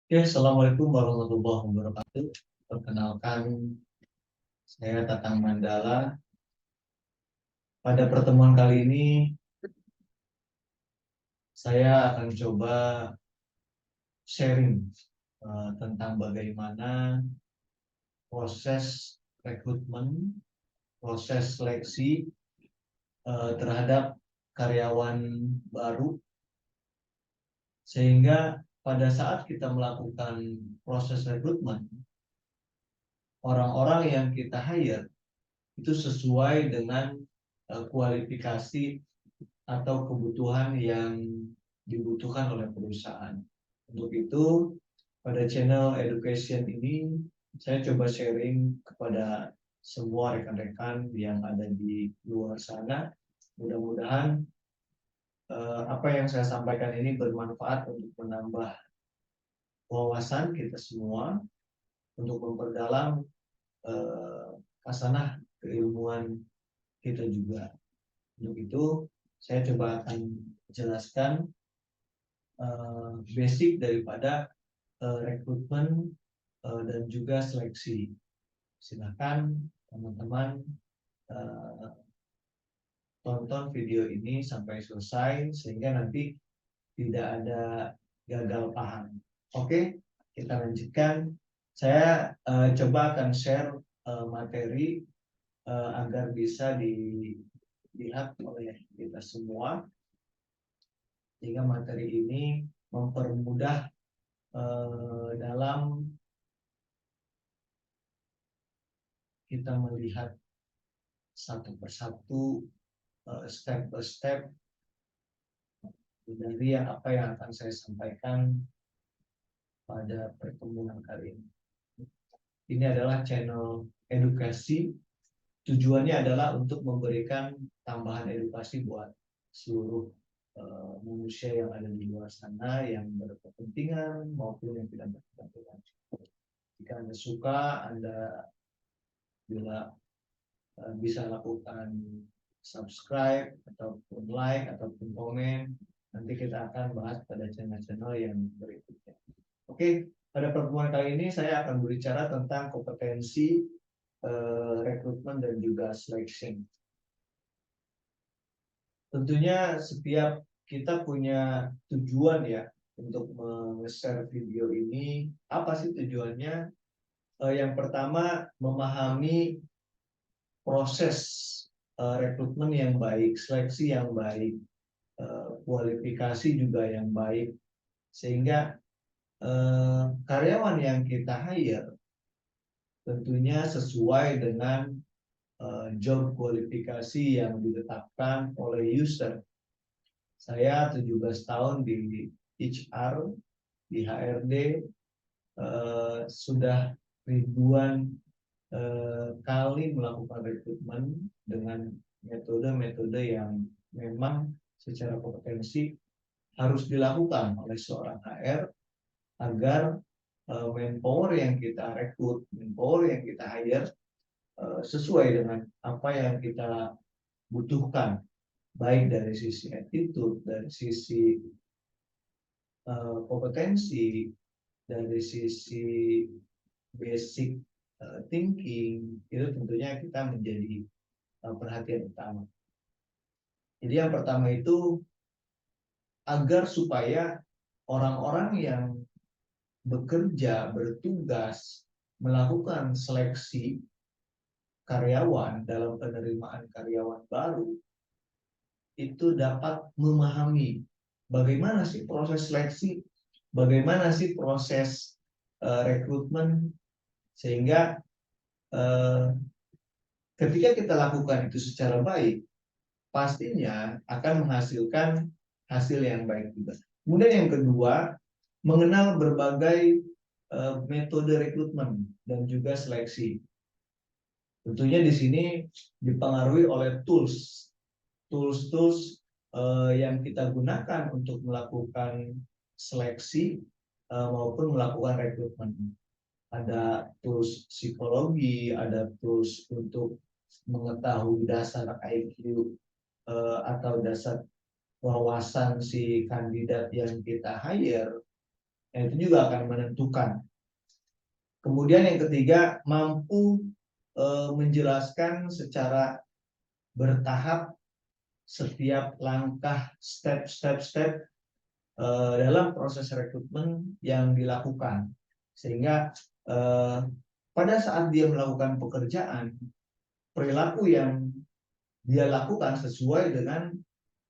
Oke, Assalamualaikum warahmatullahi wabarakatuh. Perkenalkan, saya Tatang Mandala. Pada pertemuan kali ini, saya akan coba sharing tentang bagaimana proses rekrutmen, proses seleksi terhadap karyawan baru, sehingga pada saat kita melakukan proses rekrutmen, orang-orang yang kita hire itu sesuai dengan kualifikasi atau kebutuhan yang dibutuhkan oleh perusahaan. Untuk itu, pada channel education ini, saya coba sharing kepada semua rekan-rekan yang ada di luar sana. Mudah-mudahan apa yang saya sampaikan ini bermanfaat untuk menambah wawasan kita semua, untuk memperdalam eh, kasanah keilmuan kita juga. Untuk itu, saya coba akan jelaskan basic daripada rekrutmen dan juga seleksi. Silakan teman-teman tonton video ini sampai selesai sehingga nanti tidak ada gagal paham. Oke, kita lanjutkan. Saya coba akan share materi agar bisa dilihat oleh kita semua, sehingga materi ini mempermudah dalam kita melihat satu persatu, step by step dari apa yang akan saya sampaikan pada pertemuan kali ini. Ini adalah channel edukasi. Tujuannya adalah untuk memberikan tambahan edukasi buat seluruh manusia yang ada di luar sana yang berkepentingan maupun yang tidak berkepentingan. Jika Anda suka, Anda bila bisa lakukan subscribe ataupun like ataupun komen. Nanti kita akan bahas pada channel-channel yang berikutnya. Oke, pada pertemuan kali ini saya akan berbicara tentang kompetensi rekrutmen dan juga seleksi. Tentunya setiap kita punya tujuan ya untuk nge-share video ini. Apa sih tujuannya? Yang pertama, memahami proses rekrutmen yang baik, seleksi yang baik, kualifikasi juga yang baik, sehingga karyawan yang kita hire tentunya sesuai dengan job kualifikasi yang ditetapkan oleh user. Saya 17 tahun di HR, di HRD, sudah ribuan kali melakukan rekrutmen dengan metode-metode yang memang secara kompetensi harus dilakukan oleh seorang HR agar manpower yang kita rekrut, manpower yang kita hire sesuai dengan apa yang kita butuhkan, baik dari sisi attitude, dari sisi kompetensi, dari sisi basic thinking, itu tentunya kita menjadi perhatian utama. Jadi yang pertama itu agar supaya orang-orang yang bekerja, bertugas, melakukan seleksi karyawan dalam penerimaan karyawan baru itu dapat memahami bagaimana sih proses seleksi, bagaimana sih proses rekrutmen, sehingga ketika kita lakukan itu secara baik, pastinya akan menghasilkan hasil yang baik juga. Kemudian yang kedua, mengenal berbagai metode rekrutmen dan juga seleksi. Tentunya di sini dipengaruhi oleh tools yang kita gunakan untuk melakukan seleksi maupun melakukan rekrutmen. Ada tools psikologi, ada tools untuk mengetahui dasar IQ atau dasar wawasan si kandidat yang kita hire, Nah, itu juga akan menentukan. Kemudian yang ketiga, mampu menjelaskan secara bertahap setiap langkah step dalam proses rekrutmen yang dilakukan, sehingga pada saat dia melakukan pekerjaan, perilaku yang dia lakukan sesuai dengan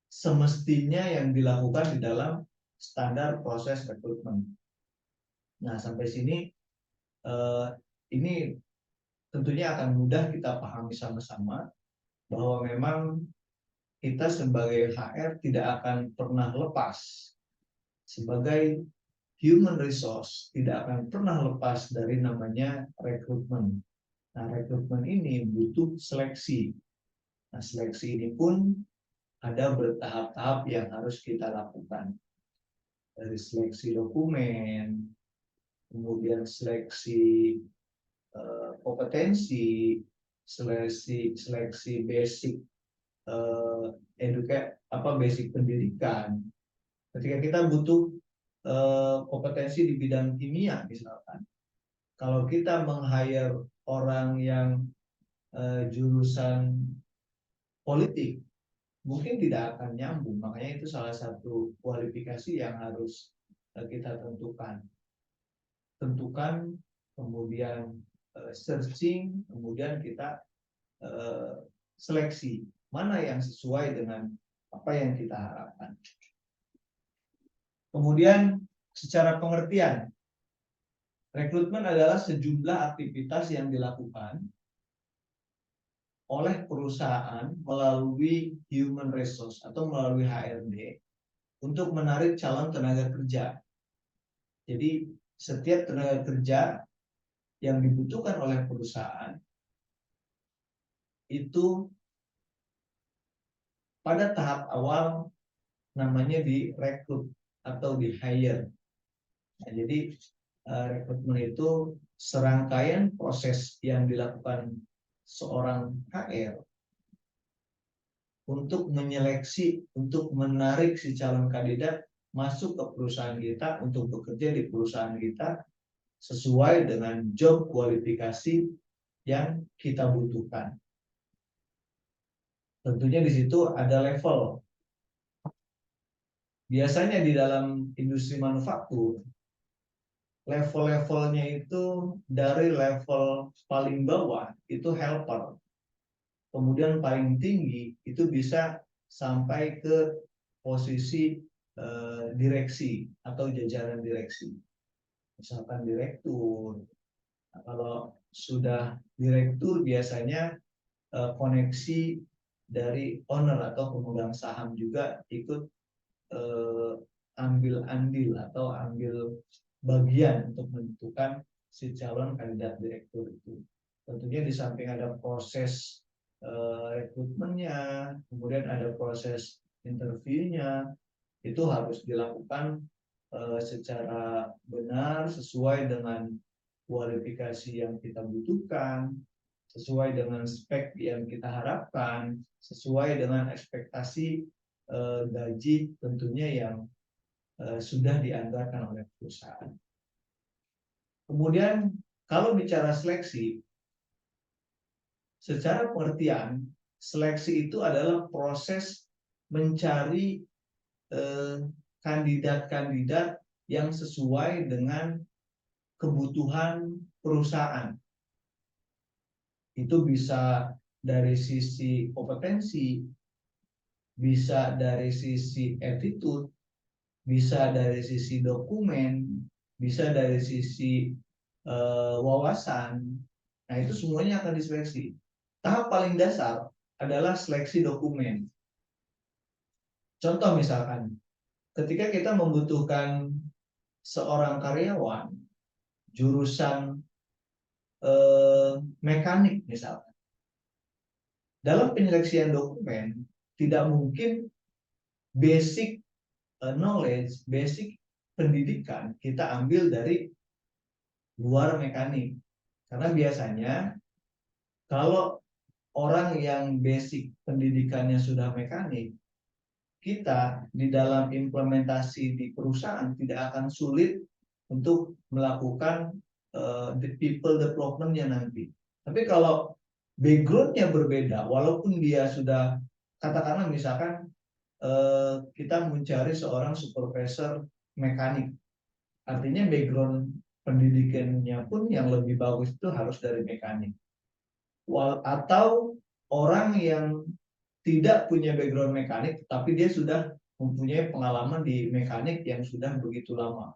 semestinya yang dilakukan di dalam standar proses rekrutmen. Nah, sampai sini ini tentunya akan mudah kita pahami sama-sama bahwa memang kita sebagai HR tidak akan pernah lepas, sebagai human resource tidak akan pernah lepas dari namanya rekrutmen. Nah, rekrutmen ini butuh seleksi. Nah, seleksi ini pun ada bertahap-tahap yang harus kita lakukan. Dari seleksi dokumen, kemudian seleksi kompetensi, seleksi basic basic pendidikan. Ketika kita butuh kompetensi di bidang kimia misalkan, kalau kita meng-hire orang yang jurusan politik, mungkin tidak akan nyambung. Makanya itu salah satu kualifikasi yang harus kita tentukan, kemudian searching, kemudian kita seleksi mana yang sesuai dengan apa yang kita harapkan. Kemudian secara pengertian, rekrutmen adalah sejumlah aktivitas yang dilakukan oleh perusahaan melalui human resource atau melalui HRD untuk menarik calon tenaga kerja. Jadi setiap tenaga kerja yang dibutuhkan oleh perusahaan itu pada tahap awal namanya direkrut atau di hire. Nah, jadi rekrutmen itu serangkaian proses yang dilakukan seorang HR untuk menyeleksi, untuk menarik si calon kandidat masuk ke perusahaan kita untuk bekerja di perusahaan kita sesuai dengan job kualifikasi yang kita butuhkan. Tentunya di situ ada level. Biasanya di dalam industri manufaktur, level-levelnya itu dari level paling bawah itu helper. Kemudian paling tinggi itu bisa sampai ke posisi direksi atau jajaran direksi. Misalkan direktur. Nah, kalau sudah direktur biasanya koneksi dari owner atau pemegang saham juga ikut ambil andil atau ambil bagian untuk menentukan si calon kandidat direktur itu. Tentunya di samping ada proses rekrutmennya, kemudian ada proses interviewnya, itu harus dilakukan secara benar sesuai dengan kualifikasi yang kita butuhkan, sesuai dengan spek yang kita harapkan, sesuai dengan ekspektasi gaji tentunya yang sudah dianggarkan oleh perusahaan. Kemudian kalau bicara seleksi, secara pengertian seleksi itu adalah proses mencari kandidat-kandidat yang sesuai dengan kebutuhan perusahaan. Itu bisa dari sisi kompetensi, bisa dari sisi attitude, bisa dari sisi dokumen, bisa dari sisi wawasan. Nah, itu semuanya akan diseleksi. Tahap paling dasar adalah seleksi dokumen. Contoh misalkan, ketika kita membutuhkan seorang karyawan jurusan mekanik misalkan, dalam penyeleksian dokumen tidak mungkin basic knowledge, basic pendidikan kita ambil dari luar mekanik. Karena biasanya kalau orang yang basic pendidikannya sudah mekanik, kita di dalam implementasi di perusahaan tidak akan sulit untuk melakukan the people development-nya nanti. Tapi kalau background-nya berbeda, walaupun dia sudah, katakanlah misalkan kita mencari seorang supervisor mekanik, artinya background pendidikannya pun yang lebih bagus itu harus dari mekanik. Atau orang yang tidak punya background mekanik, tapi dia sudah mempunyai pengalaman di mekanik yang sudah begitu lama.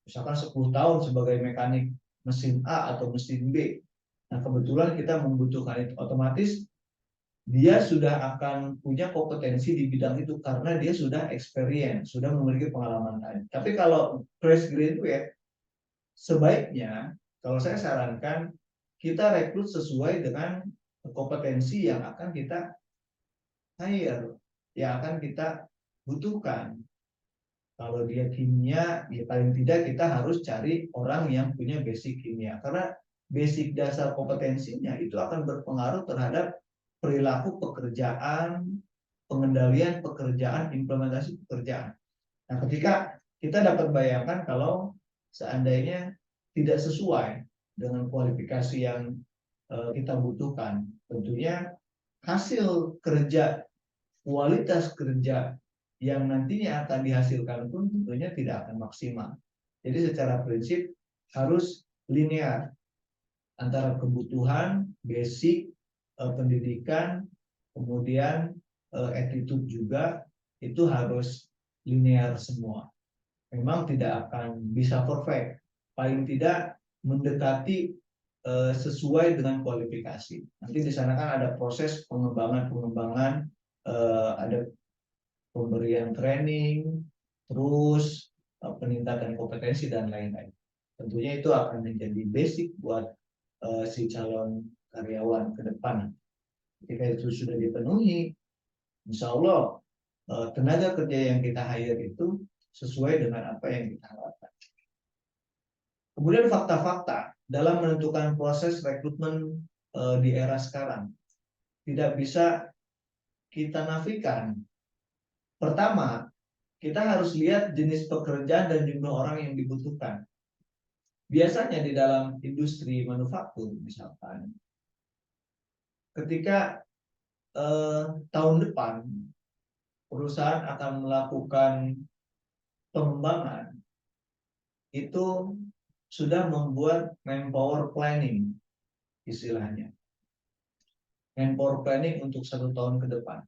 Misalkan 10 tahun sebagai mekanik mesin A atau mesin B. Nah, kebetulan kita membutuhkan itu, otomatis dia sudah akan punya kompetensi di bidang itu karena dia sudah experience, sudah memiliki pengalaman lain. Tapi kalau fresh graduate, sebaiknya kalau saya sarankan kita rekrut sesuai dengan kompetensi yang akan kita hire, yang akan kita butuhkan. Kalau dia kimia, ya paling tidak kita harus cari orang yang punya basic kimia. Karena basic dasar kompetensinya itu akan berpengaruh terhadap perilaku pekerjaan, pengendalian pekerjaan, implementasi pekerjaan. Nah, ketika kita dapat bayangkan kalau seandainya tidak sesuai dengan kualifikasi yang kita butuhkan, tentunya hasil kerja, kualitas kerja yang nantinya akan dihasilkan pun tentunya tidak akan maksimal. Jadi secara prinsip harus linear antara kebutuhan, basic, pendidikan, kemudian attitude juga, itu harus linear semua. Memang tidak akan bisa perfect, paling tidak mendekati sesuai dengan kualifikasi. Nanti di sana kan ada proses pengembangan, ada pemberian training, terus peningkatan kompetensi dan lain-lain. Tentunya itu akan menjadi basic buat si calon karyawan ke depan. Ketika itu sudah dipenuhi, insya Allah tenaga kerja yang kita hire itu sesuai dengan apa yang kita harapkan. Kemudian fakta-fakta dalam menentukan proses rekrutmen di era sekarang tidak bisa kita nafikan. Pertama, kita harus lihat jenis pekerjaan dan jumlah orang yang dibutuhkan. Biasanya di dalam industri manufaktur misalkan, ketika tahun depan perusahaan akan melakukan pengembangan, itu sudah membuat manpower planning istilahnya. Manpower planning untuk 1 tahun ke depan.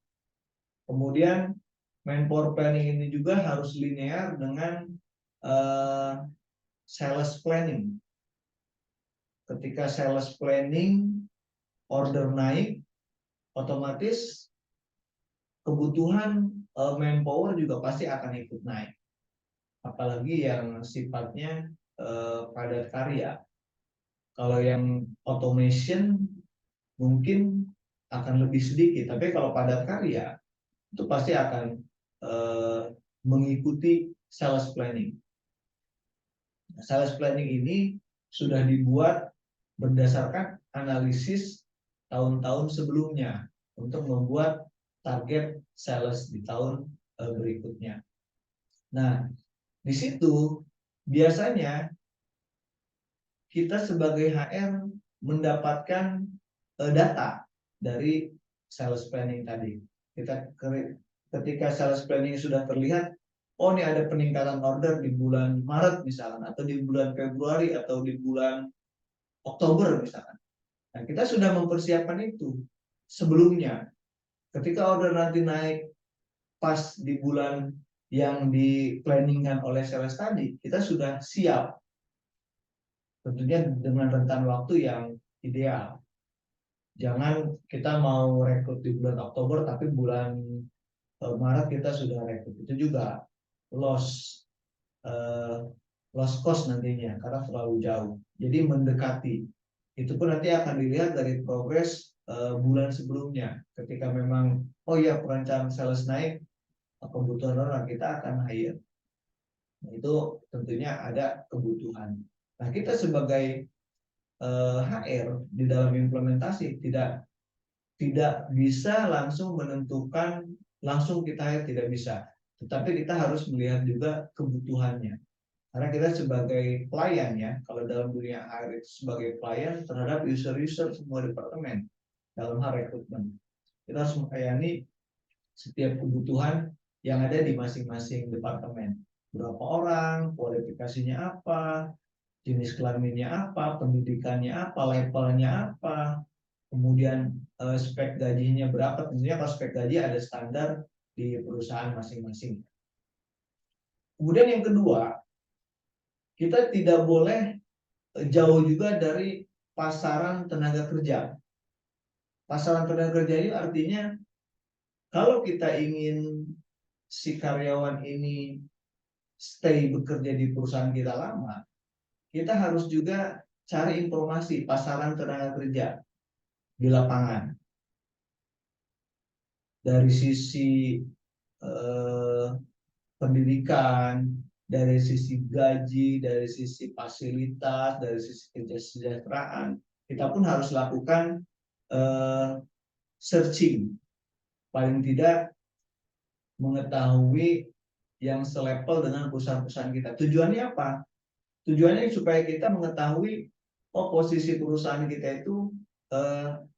Kemudian manpower planning ini juga harus linear dengan sales planning. Ketika sales planning order naik, otomatis kebutuhan manpower juga pasti akan ikut naik. Apalagi yang sifatnya padat karya. Kalau yang automation mungkin akan lebih sedikit, tapi kalau padat karya itu pasti akan mengikuti sales planning. Sales planning ini sudah dibuat berdasarkan analisis tahun-tahun sebelumnya untuk membuat target sales di tahun berikutnya. Nah, di situ biasanya kita sebagai HR mendapatkan data dari sales planning tadi. Ketika sales planning sudah terlihat, oh ini ada peningkatan order di bulan Maret misalkan, atau di bulan Februari, atau di bulan Oktober misalkan. Nah, kita sudah mempersiapkan itu sebelumnya. Ketika order nanti naik pas di bulan yang di-planningkan oleh sales tadi, kita sudah siap. Tentunya dengan rentan waktu yang ideal. Jangan kita mau rekrut di bulan Oktober tapi bulan Maret kita sudah rekrut. Itu juga loss cost nantinya karena terlalu jauh. Jadi mendekati. Itu pun nanti akan dilihat dari progres bulan sebelumnya. Ketika memang oh ya perencanaan sales naik, kebutuhan orang kita akan hire. Nah, itu tentunya ada kebutuhan. Nah, kita sebagai HR di dalam implementasi tidak bisa langsung menentukan langsung kita hire, tidak bisa. Tetapi kita harus melihat juga kebutuhannya. Karena kita sebagai pelayan ya, kalau dalam dunia HR itu sebagai pelayan terhadap user-user semua departemen dalam hal rekrutmen. Kita harus melayani setiap kebutuhan yang ada di masing-masing departemen. Berapa orang, kualifikasinya apa, jenis kelaminnya apa, pendidikannya apa, levelnya apa, kemudian spek gajinya berapa. Tentunya kalau spek gaji ada standar di perusahaan masing-masing. Kemudian yang kedua, kita tidak boleh jauh juga dari pasaran tenaga kerja. Pasaran tenaga kerja ini artinya kalau kita ingin si karyawan ini stay bekerja di perusahaan kita lama, kita harus juga cari informasi pasaran tenaga kerja di lapangan. Dari sisi pendidikan, dari sisi gaji, dari sisi fasilitas, dari sisi kesejahteraan, kita pun harus lakukan searching, paling tidak mengetahui yang selevel dengan perusahaan-perusahaan kita. Tujuannya apa? Tujuannya supaya kita mengetahui posisi perusahaan kita itu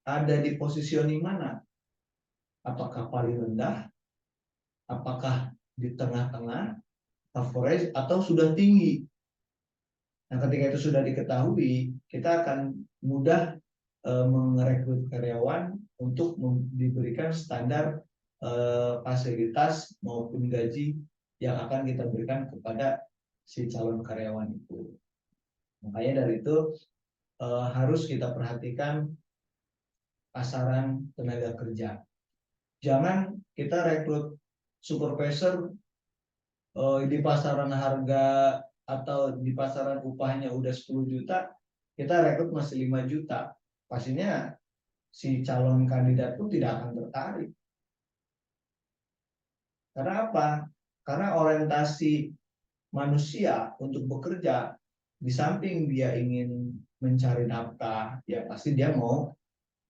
ada di positioning mana. Apakah paling rendah, apakah di tengah-tengah, average, atau sudah tinggi. Nah, ketika itu sudah diketahui, kita akan mudah merekrut karyawan untuk diberikan standar fasilitas maupun gaji yang akan kita berikan kepada si calon karyawan itu. Makanya dari itu harus kita perhatikan pasaran tenaga kerja. Jangan kita rekrut supervisor di pasaran harga atau di pasaran upahnya udah 10 juta, kita rekrut masih 5 juta. Pastinya si calon kandidat pun tidak akan tertarik. Karena apa? Karena orientasi manusia untuk bekerja, di samping dia ingin mencari nafkah, ya pasti dia mau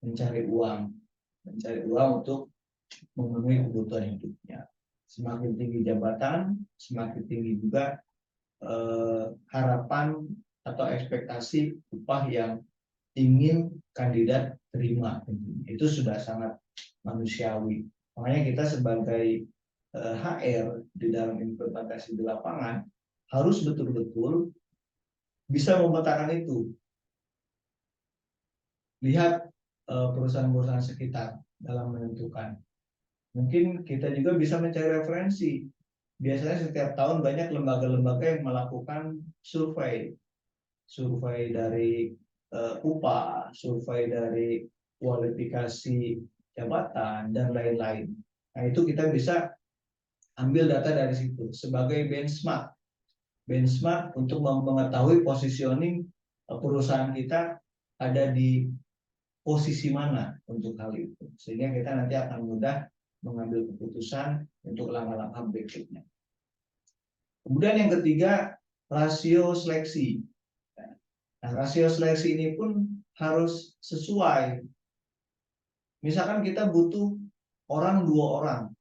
mencari uang untuk memenuhi kebutuhan hidupnya. Semakin tinggi jabatan, semakin tinggi juga harapan atau ekspektasi upah yang ingin kandidat terima. Itu sudah sangat manusiawi. Makanya kita sebagai HR di dalam implementasi di lapangan harus betul-betul bisa memetakan itu. Lihat perusahaan-perusahaan sekitar dalam menentukan. Mungkin kita juga bisa mencari referensi. Biasanya setiap tahun banyak lembaga-lembaga yang melakukan survei dari upah, survei dari kualifikasi jabatan, dan lain-lain. Nah, itu kita bisa ambil data dari situ sebagai benchmark untuk mengetahui positioning perusahaan kita ada di posisi mana untuk hal itu, sehingga kita nanti akan mudah mengambil keputusan untuk langkah-langkah berikutnya. Kemudian yang ketiga, rasio seleksi. Nah, rasio seleksi ini pun harus sesuai. Misalkan kita butuh 2 orang,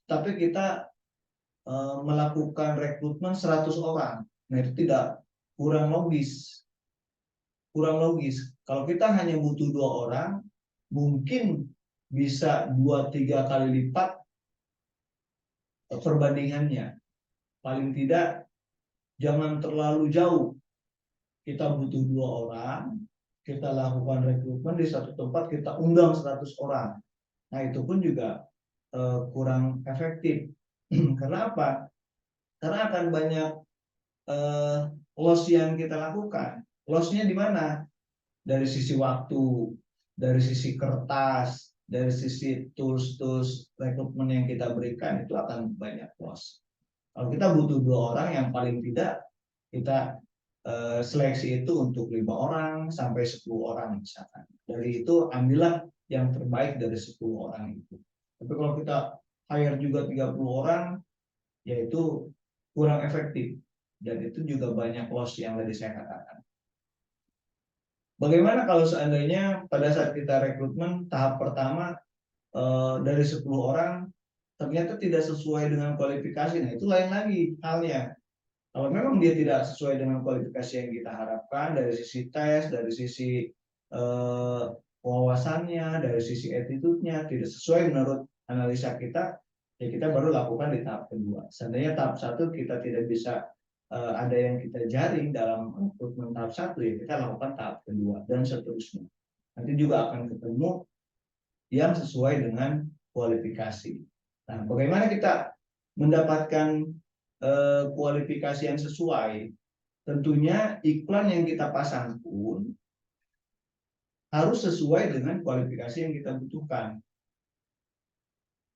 tapi kita melakukan rekrutmen 100 orang. Nah, itu kurang logis. Kalau kita hanya butuh 2 orang, mungkin bisa 2-3 kali lipat perbandingannya. Paling tidak jangan terlalu jauh. Kita butuh 2 orang, kita lakukan rekrutmen di satu tempat, kita undang 100 orang. Nah, itu pun juga kurang efektif. Karena apa? Karena akan banyak loss yang kita lakukan. Loss-nya di mana? Dari sisi waktu, dari sisi kertas, dari sisi tools rekrutmen yang kita berikan, itu akan banyak loss. Kalau kita butuh 2 orang, yang paling tidak kita seleksi itu untuk 5 orang sampai 10 orang misalkan. Dari itu ambillah yang terbaik dari 10 orang itu. Tapi kalau kita hire juga 30 orang, yaitu kurang efektif. Dan itu juga banyak loss yang tadi saya katakan. Bagaimana kalau seandainya pada saat kita rekrutmen tahap pertama dari 10 orang ternyata tidak sesuai dengan kualifikasi? Nah, itu lain lagi halnya. Kalau memang dia tidak sesuai dengan kualifikasi yang kita harapkan dari sisi tes, dari sisi eh, wawasannya, dari sisi attitude-nya tidak sesuai menurut analisa kita, ya kita baru lakukan di tahap kedua. Seandainya tahap satu kita tidak bisa ada yang kita jaring dalam rekrutmen tahap satu, ya kita lakukan tahap kedua dan seterusnya. Nanti juga akan ketemu yang sesuai dengan kualifikasi. Nah, bagaimana kita mendapatkan kualifikasi yang sesuai? Tentunya iklan yang kita pasang pun harus sesuai dengan kualifikasi yang kita butuhkan.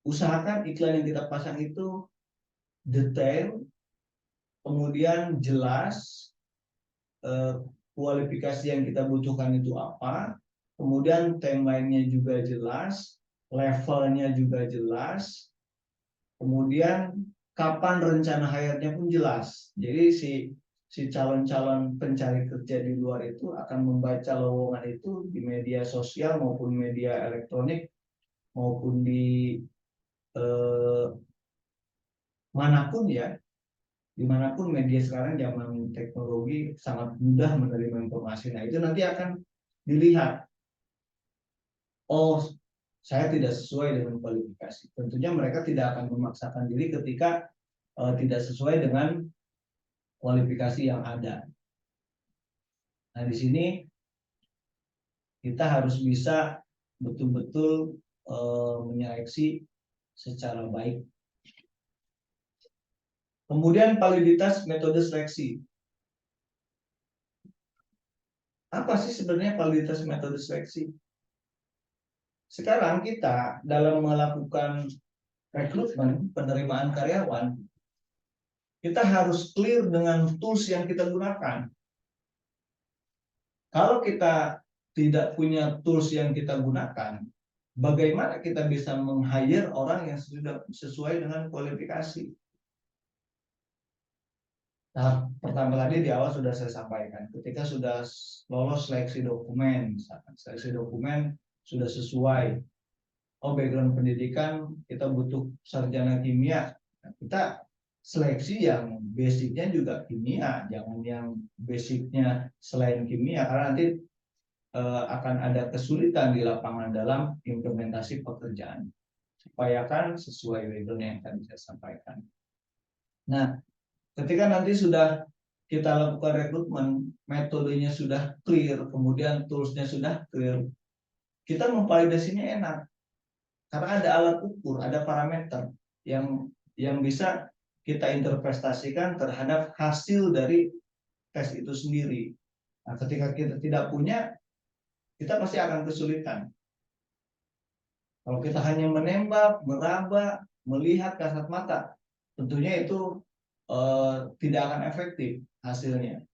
Usahakan iklan yang kita pasang itu detail, kemudian jelas, kualifikasi yang kita butuhkan itu apa, kemudian timeline-nya juga jelas, levelnya juga jelas, kemudian kapan rencana hire-nya pun jelas. Jadi si calon-calon pencari kerja di luar itu akan membaca lowongan itu di media sosial maupun media elektronik maupun di eh, manapun ya, dimanapun media sekarang zaman teknologi sangat mudah menerima informasi. Nah itu nanti akan dilihat, oh saya tidak sesuai dengan kualifikasi. Tentunya mereka tidak akan memaksakan diri ketika tidak sesuai dengan kualifikasi yang ada. Nah di sini kita harus bisa betul-betul menyeleksi secara baik. Kemudian validitas metode seleksi. Apa sih sebenarnya validitas metode seleksi? Sekarang kita dalam melakukan rekrutmen, penerimaan karyawan, kita harus clear dengan tools yang kita gunakan. Kalau kita tidak punya tools yang kita gunakan, bagaimana kita bisa meng-hire orang yang sudah sesuai dengan kualifikasi? Tahap pertama tadi di awal sudah saya sampaikan, ketika sudah lolos seleksi dokumen, misalkan seleksi dokumen sudah sesuai, oh background pendidikan kita butuh sarjana kimia, nah, kita seleksi yang basicnya juga kimia, jangan yang basicnya selain kimia, karena nanti akan ada kesulitan di lapangan dalam implementasi pekerjaan. Upayakan sesuai background yang tadi saya sampaikan. Nah, ketika nanti sudah kita lakukan rekrutmen, metodenya sudah clear, kemudian toolsnya sudah clear, kita memvalidasinya enak. Karena ada alat ukur, ada parameter yang bisa kita interpretasikan terhadap hasil dari tes itu sendiri. Nah, ketika kita tidak punya, kita pasti akan kesulitan. Kalau kita hanya menembak, meraba, melihat kasat mata, tentunya itu tidak akan efektif hasilnya.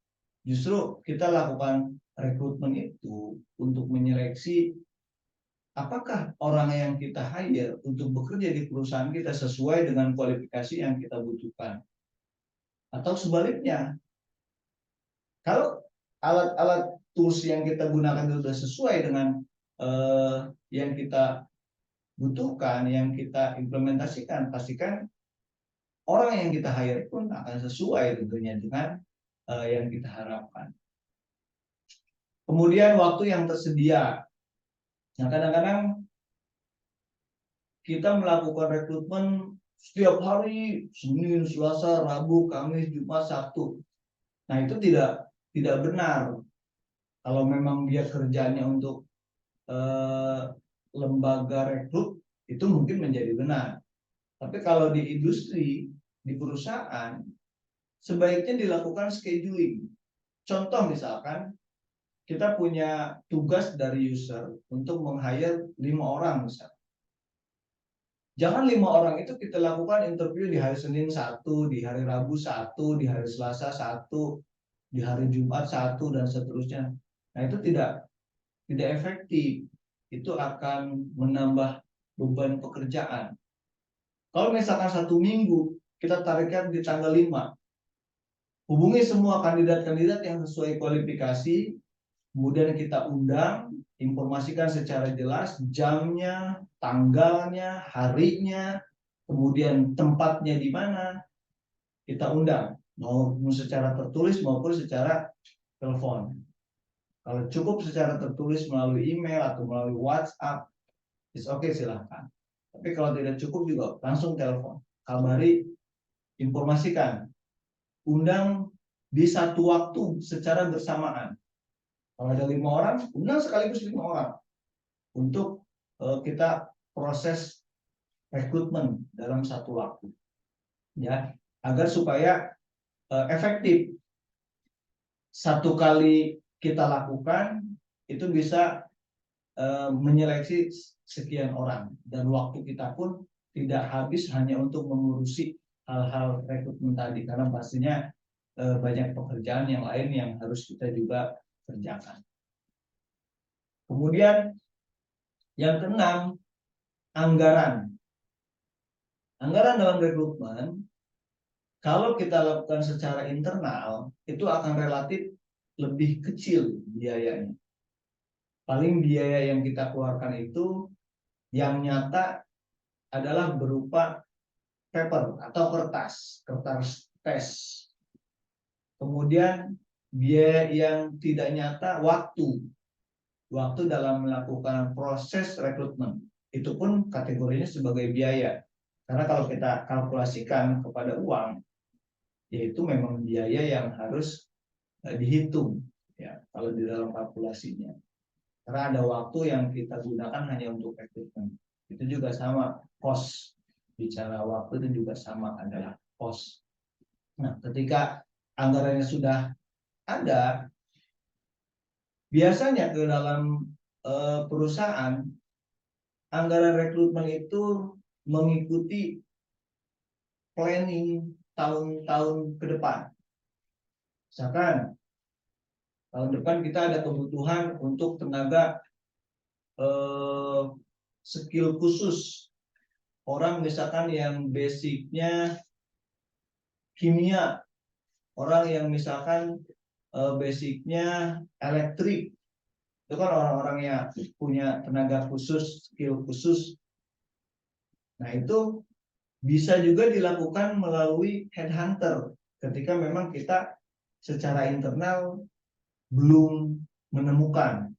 Justru kita lakukan rekrutmen itu untuk menyeleksi apakah orang yang kita hire untuk bekerja di perusahaan kita sesuai dengan kualifikasi yang kita butuhkan. Atau sebaliknya, kalau alat-alat tools yang kita gunakan itu sudah sesuai dengan yang kita butuhkan, yang kita implementasikan, pastikan orang yang kita hire pun akan sesuai tentunya dengan yang kita harapkan. Kemudian waktu yang tersedia. Nah, kadang-kadang kita melakukan rekrutmen setiap hari, Senin, Selasa, Rabu, Kamis, Jumat, Sabtu. Nah, itu tidak benar. Kalau memang dia kerjanya untuk lembaga rekrut, itu mungkin menjadi benar. Tapi kalau di industri, di perusahaan, sebaiknya dilakukan scheduling. Contoh misalkan, kita punya tugas dari user untuk meng-hire 5 orang misalkan. Jangan 5 orang itu kita lakukan interview di hari Senin 1, di hari Rabu 1, di hari Selasa 1, di hari Jumat 1, dan seterusnya. Nah itu tidak efektif. Itu akan menambah beban pekerjaan. Kalau misalkan 1 minggu, kita tarikkan di tanggal 5. Hubungi semua kandidat-kandidat yang sesuai kualifikasi, kemudian kita undang, informasikan secara jelas jamnya, tanggalnya, harinya, kemudian tempatnya di mana, kita undang. mau secara tertulis maupun secara telepon. Kalau cukup secara tertulis melalui email atau melalui WhatsApp, is oke, silahkan. Tapi kalau tidak cukup juga langsung telepon, kabari, informasikan, undang di satu waktu secara bersamaan. Kalau ada 5 orang, undang sekaligus 5 orang untuk kita proses rekrutmen dalam satu waktu, ya, agar supaya efektif. Satu kali kita lakukan itu bisa menyeleksi sekian orang, dan waktu kita pun tidak habis hanya untuk mengurusi hal-hal rekrutmen tadi, karena pastinya banyak pekerjaan yang lain yang harus kita juga kerjakan. Kemudian yang keenam, anggaran. Anggaran dalam rekrutmen, kalau kita lakukan secara internal, itu akan relatif lebih kecil biayanya. Paling biaya yang kita keluarkan itu yang nyata adalah berupa paper atau kertas tes. Kemudian biaya yang tidak nyata, waktu dalam melakukan proses rekrutmen, itu pun kategorinya sebagai biaya. Karena kalau kita kalkulasikan kepada uang, yaitu memang biaya yang harus dihitung, ya, kalau di dalam kalkulasinya. Karena ada waktu yang kita gunakan hanya untuk rekrutmen. Itu juga sama, cost. Bicara waktu itu juga sama, adalah cost. Nah, ketika anggarannya sudah ada, biasanya ke dalam perusahaan, anggaran rekrutmen itu mengikuti planning tahun-tahun ke depan. Misalkan tahun depan kita ada kebutuhan untuk tenaga skill khusus, orang misalkan yang basicnya kimia, orang yang misalkan basicnya elektrik, itu kan orang-orang yang punya tenaga khusus, skill khusus. Nah, itu bisa juga dilakukan melalui headhunter ketika memang kita secara internal belum menemukan.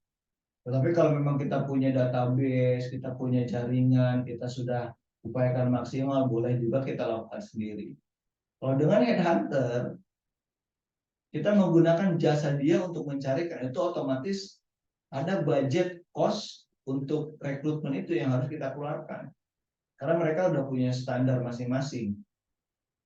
Tetapi kalau memang kita punya database, kita punya jaringan, kita sudah upayakan maksimal, boleh juga kita lakukan sendiri. Kalau dengan headhunter, kita menggunakan jasa dia untuk mencarikan, itu otomatis ada budget cost untuk rekrutmen itu yang harus kita keluarkan. Karena mereka udah punya standar masing-masing.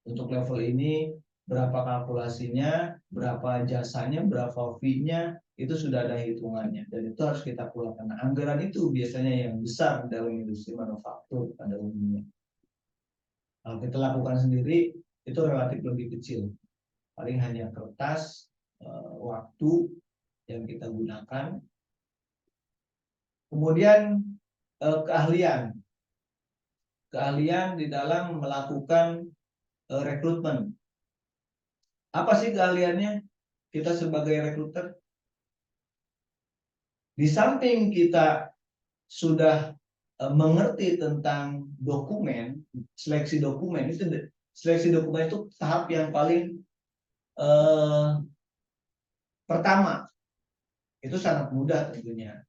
Untuk level ini berapa kalkulasinya, berapa jasanya, berapa fee-nya, itu sudah ada hitungannya, dan itu harus kita keluarkan. Nah, anggaran itu biasanya yang besar dalam industri manufaktur pada umumnya. Kalau kita lakukan sendiri, itu relatif lebih kecil. Paling hanya kertas, waktu yang kita gunakan. Kemudian keahlian. Keahlian di dalam melakukan rekrutmen. Apa sih keahliannya kita sebagai rekruter? Di samping kita sudah mengerti tentang dokumen, seleksi dokumen itu tahap yang paling pertama. Itu sangat mudah tentunya.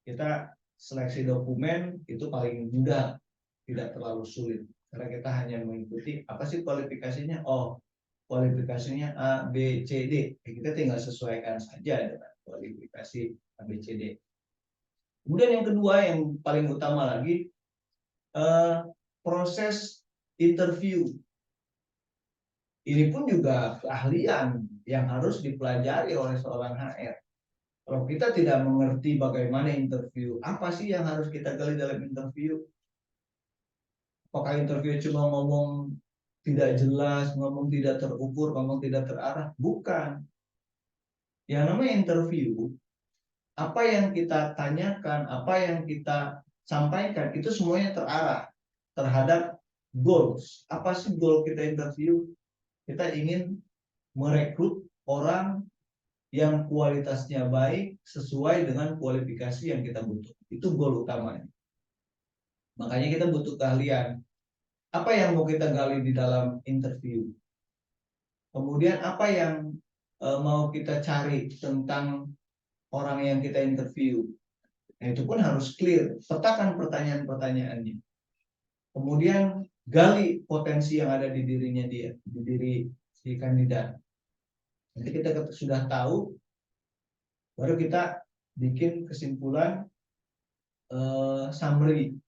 Kita seleksi dokumen itu paling mudah, tidak terlalu sulit. Karena kita hanya mengikuti apa sih kualifikasinya. Oh, kualifikasinya A, B, C, D. Kita tinggal sesuaikan saja dengan kualifikasi A, B, C, D. Kemudian yang kedua, yang paling utama lagi, proses interview. Ini pun juga keahlian yang harus dipelajari oleh seorang HR. Kalau kita tidak mengerti bagaimana interview, apa sih yang harus kita gali dalam interview? Apakah interview cuma ngomong tidak jelas, ngomong tidak terukur, ngomong tidak terarah? Bukan. Yang namanya interview, apa yang kita tanyakan, apa yang kita sampaikan, itu semuanya terarah terhadap goals. Apa sih goal kita interview? Kita ingin merekrut orang yang kualitasnya baik sesuai dengan kualifikasi yang kita butuh. Itu goal utamanya. Makanya kita butuh keahlian. Apa yang mau kita gali di dalam interview? Kemudian apa yang mau kita cari tentang orang yang kita interview. Nah, itu pun harus clear, petakan pertanyaan-pertanyaannya. Kemudian gali potensi yang ada di dirinya dia, di diri si kandidat. Nanti kita sudah tahu, baru kita bikin kesimpulan summary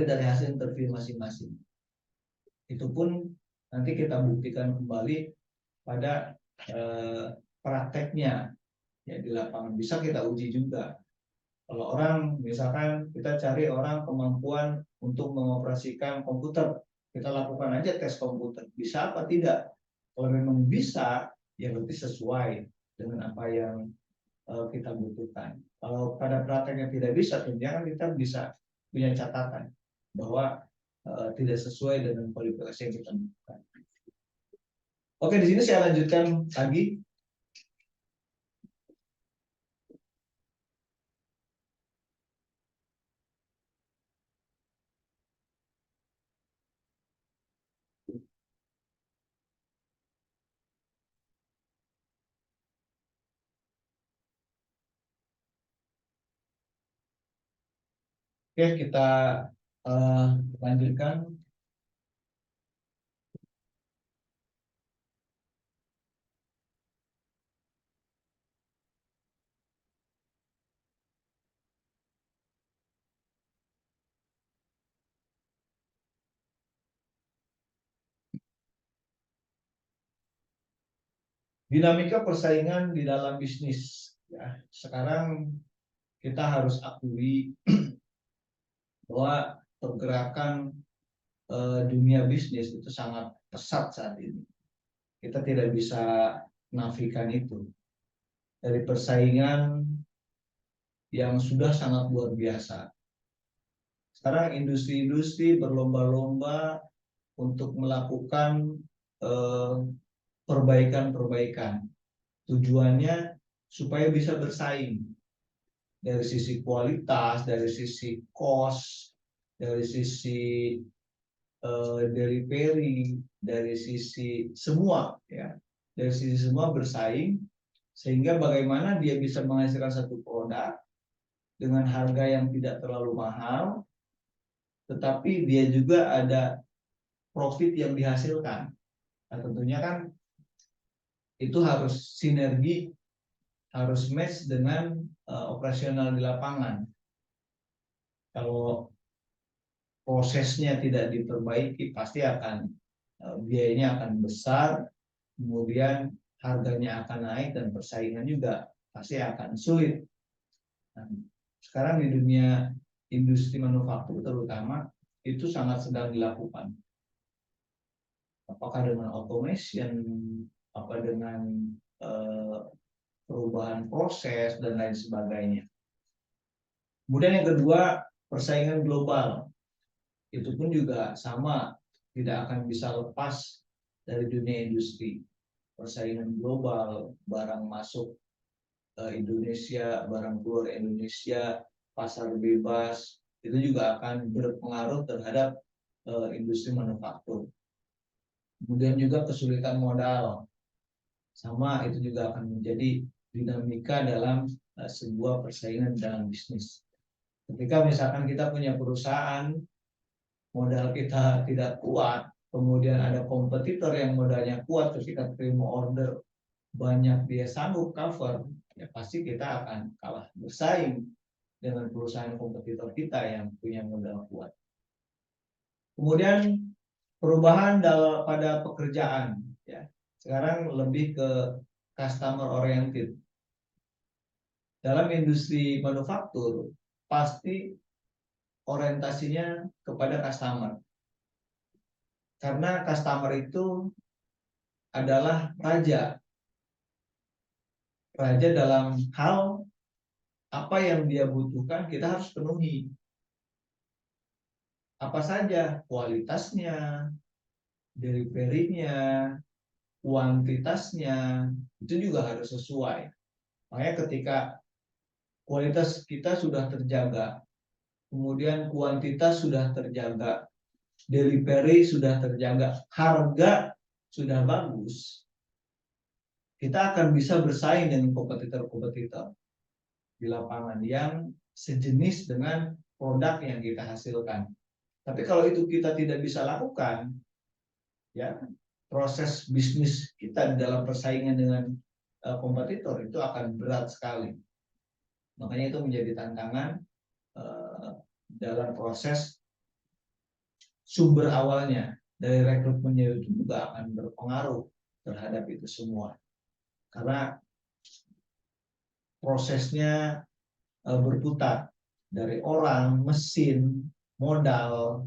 dari hasil interview masing-masing. Itu pun nanti kita buktikan kembali pada prakteknya ya di lapangan. Bisa kita uji juga. Kalau orang, misalkan kita cari orang kemampuan untuk mengoperasikan komputer, kita lakukan aja tes komputer. Bisa apa tidak? Kalau memang bisa, ya berarti sesuai dengan apa yang kita butuhkan. Kalau pada prakteknya tidak bisa, tentunya kan kita bisa punya catatan bahwa tidak sesuai dengan kualifikasi yang kita butuhkan. Oke, di sini saya lanjutkan lagi. Oke, kita lanjutkan. Dinamika persaingan di dalam bisnis. Ya, sekarang kita harus akui bahwa pergerakan dunia bisnis itu sangat pesat saat ini. Kita tidak bisa nafikan itu. Dari persaingan yang sudah sangat luar biasa. Sekarang industri-industri berlomba-lomba untuk melakukan perbaikan-perbaikan. Tujuannya supaya bisa bersaing dari sisi kualitas, dari sisi cost, dari sisi delivery, dari sisi semua ya, dari sisi semua bersaing, sehingga bagaimana dia bisa menghasilkan satu produk dengan harga yang tidak terlalu mahal, tetapi dia juga ada profit yang dihasilkan. Nah, tentunya kan itu harus sinergi, harus match dengan operasional di lapangan. Kalau prosesnya tidak diperbaiki, pasti akan biayanya akan besar, kemudian harganya akan naik dan persaingan juga pasti akan sulit. Nah, sekarang di dunia industri manufaktur terutama itu sangat sedang dilakukan. Apakah dengan automation, apa dengan perubahan proses dan lain sebagainya. Kemudian yang kedua, persaingan global. Itu pun juga sama, tidak akan bisa lepas dari dunia industri. Persaingan global, barang masuk Indonesia, barang keluar Indonesia, pasar bebas, itu juga akan berpengaruh terhadap industri manufaktur. Kemudian juga kesulitan modal, sama itu juga akan menjadi dinamika dalam sebuah persaingan dalam bisnis. Ketika misalkan kita punya perusahaan, modal kita tidak kuat, kemudian ada kompetitor yang modalnya kuat, ketika terima order banyak dia sanggup cover, ya pasti kita akan kalah bersaing dengan perusahaan kompetitor kita yang punya modal kuat. Kemudian perubahan pada pekerjaan, ya sekarang lebih ke customer oriented. Dalam industri manufaktur pasti orientasinya kepada customer, karena customer itu adalah raja dalam hal apa yang dia butuhkan kita harus penuhi. Apa saja kualitasnya, delivery-nya, kuantitasnya, itu juga harus sesuai. Makanya ketika kualitas kita sudah terjaga, kemudian kuantitas sudah terjaga, delivery sudah terjaga, harga sudah bagus, kita akan bisa bersaing dengan kompetitor-kompetitor di lapangan yang sejenis dengan produk yang kita hasilkan. Tapi kalau itu kita tidak bisa lakukan, ya proses bisnis kita dalam persaingan dengan kompetitor itu akan berat sekali. Makanya itu menjadi tantangan dalam proses sumber awalnya dari rekrutmennya itu juga akan berpengaruh terhadap itu semua. Karena prosesnya berputar dari orang, mesin, modal,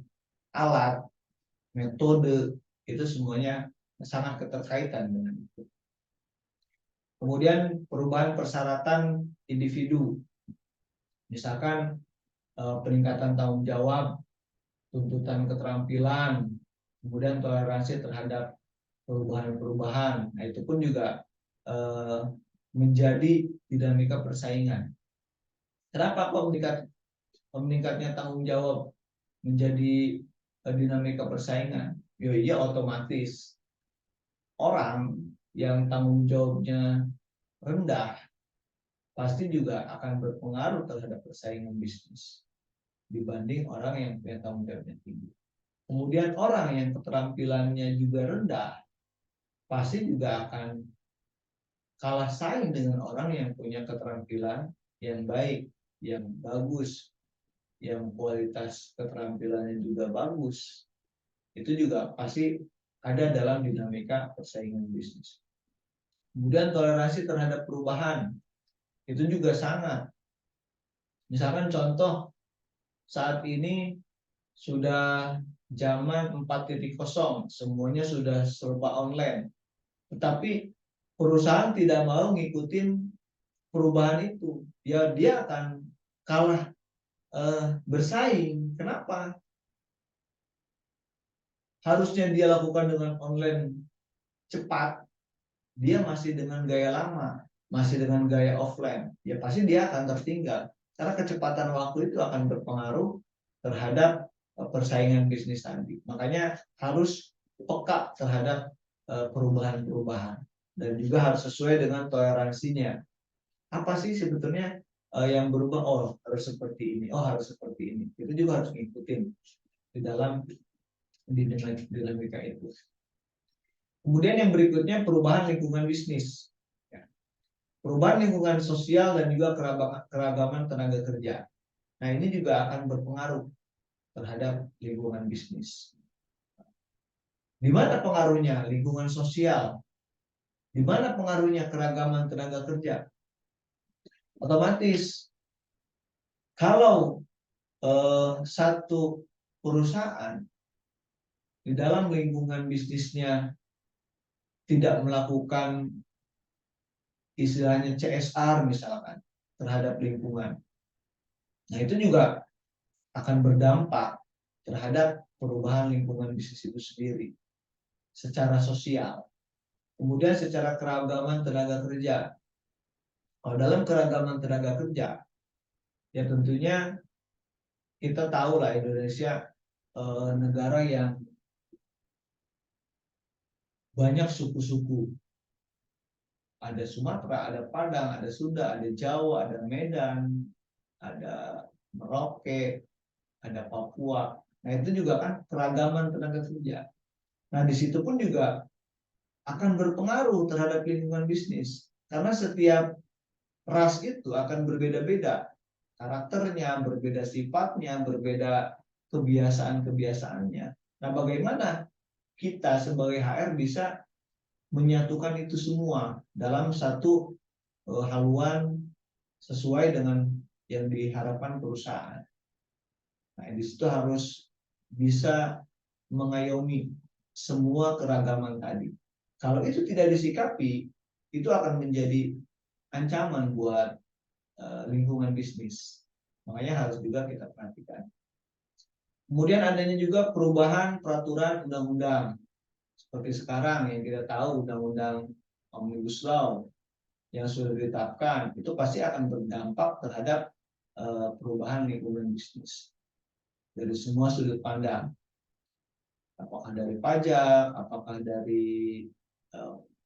alat, metode, itu semuanya sangat keterkaitan dengan itu. Kemudian perubahan persyaratan individu, misalkan peningkatan tanggung jawab, tuntutan keterampilan, kemudian toleransi terhadap perubahan-perubahan. Nah, itu pun juga menjadi dinamika persaingan. Kenapa kok meningkatnya tanggung jawab menjadi dinamika persaingan? Ya iya, otomatis orang yang tanggung jawabnya rendah pasti juga akan berpengaruh terhadap persaingan bisnis dibanding orang yang punya tanggung jawabnya tinggi. Kemudian orang yang keterampilannya juga rendah pasti juga akan kalah saing dengan orang yang punya keterampilan yang baik, yang bagus, yang kualitas keterampilannya juga bagus. Itu juga pasti ada dalam dinamika persaingan bisnis. Kemudian toleransi terhadap perubahan itu juga sangat. Misalkan contoh saat ini sudah zaman 4.0, semuanya sudah serba online. Tetapi perusahaan tidak mau ngikutin perubahan itu. Ya dia akan kalah bersaing. Kenapa? Harusnya dia lakukan dengan online cepat, dia masih dengan gaya lama, masih dengan gaya offline. Ya pasti dia akan tertinggal. Karena kecepatan waktu itu akan berpengaruh terhadap persaingan bisnis tadi. Makanya harus peka terhadap perubahan-perubahan dan juga harus sesuai dengan toleransinya. Apa sih sebetulnya yang berubah? Oh harus seperti ini, oh harus seperti ini. Itu juga harus ngikutin di dalam dinamika itu. Kemudian yang berikutnya perubahan lingkungan bisnis. Perubahan lingkungan sosial dan juga keragaman tenaga kerja. Nah ini juga akan berpengaruh terhadap lingkungan bisnis. Di mana pengaruhnya lingkungan sosial? Di mana pengaruhnya keragaman tenaga kerja? Otomatis kalau satu perusahaan di dalam lingkungan bisnisnya tidak melakukan istilahnya CSR misalkan terhadap lingkungan. Nah itu juga akan berdampak terhadap perubahan lingkungan bisnis itu sendiri secara sosial. Kemudian secara keragaman tenaga kerja. Kalau dalam keragaman tenaga kerja, ya tentunya kita tahu lah Indonesia negara yang banyak suku-suku. Ada Sumatera, ada Padang, ada Sunda, ada Jawa, ada Medan, ada Merauke, ada Papua. Nah itu juga kan keragaman tenaga kerja. Nah di situ pun juga akan berpengaruh terhadap lingkungan bisnis. Karena setiap ras itu akan berbeda-beda. Karakternya, berbeda sifatnya, berbeda kebiasaan-kebiasaannya. Nah bagaimana kita sebagai HR bisa menyatukan itu semua dalam satu haluan sesuai dengan yang diharapkan perusahaan. Nah, di situ harus bisa mengayomi semua keragaman tadi. Kalau itu tidak disikapi, itu akan menjadi ancaman buat lingkungan bisnis. Makanya harus juga kita perhatikan. Kemudian adanya juga perubahan peraturan undang-undang. Seperti sekarang yang kita tahu Undang-Undang Omnibus Law yang sudah ditetapkan, itu pasti akan berdampak terhadap perubahan lingkungan bisnis dari semua sudut pandang. apakah dari pajak, apakah dari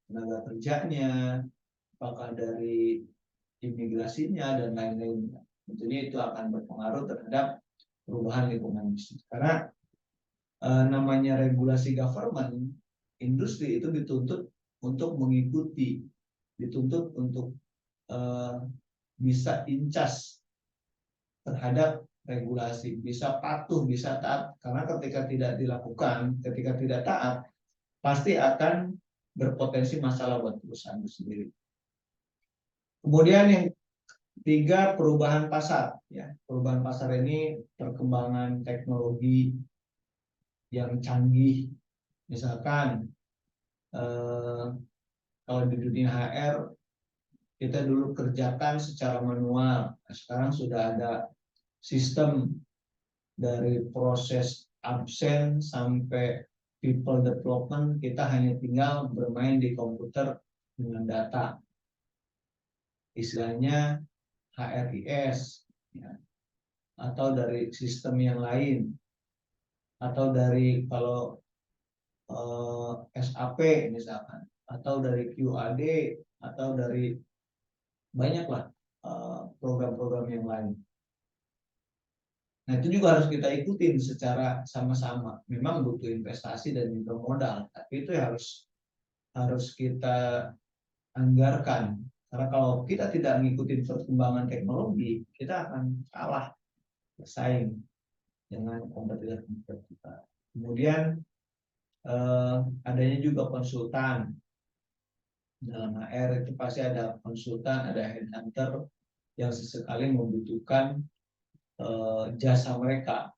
tenaga kerjanya, apakah dari imigrasinya dan lain-lain. Tentunya itu akan berpengaruh terhadap perubahan lingkungan bisnis. Karena namanya regulasi government, industri itu dituntut untuk mengikuti, dituntut untuk bisa incas terhadap regulasi, bisa patuh, bisa taat. Karena ketika tidak dilakukan, ketika tidak taat, pasti akan berpotensi masalah buat perusahaan itu sendiri. Kemudian yang ketiga, perubahan pasar. Ya, perubahan pasar ini perkembangan teknologi yang canggih. Misalkan kalau di dunia HR kita dulu kerjakan secara manual, nah, sekarang sudah ada sistem dari proses absen sampai people development, kita hanya tinggal bermain di komputer dengan data. Istilahnya HRIS, ya, atau dari sistem yang lain, atau dari kalau SAP misalkan, atau dari QAD, atau dari banyaklah program-program yang lain. Nah, itu juga harus kita ikutin secara sama-sama. Memang butuh investasi dan juga modal, tapi itu harus kita anggarkan. Karena kalau kita tidak mengikuti perkembangan teknologi, kita akan kalah bersaing dengan kompetitor kita. Kemudian adanya juga konsultan. Dalam HR itu pasti ada konsultan, ada headhunter yang sesekali membutuhkan jasa mereka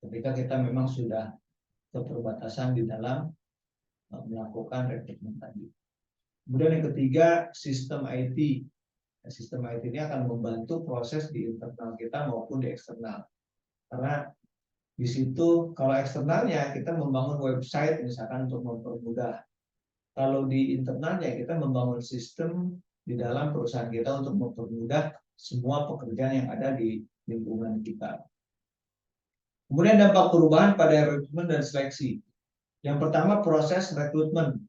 ketika kita memang sudah keterbatasan di dalam melakukan rekrutmen tadi. Kemudian yang ketiga, sistem IT. Sistem IT ini akan membantu proses di internal kita maupun di eksternal. Karena di situ kalau eksternalnya kita membangun website misalkan untuk mempermudah. Kalau di internalnya kita membangun sistem di dalam perusahaan kita untuk mempermudah semua pekerjaan yang ada di lingkungan kita. Kemudian dampak perubahan pada rekrutmen dan seleksi. Yang pertama proses rekrutmen,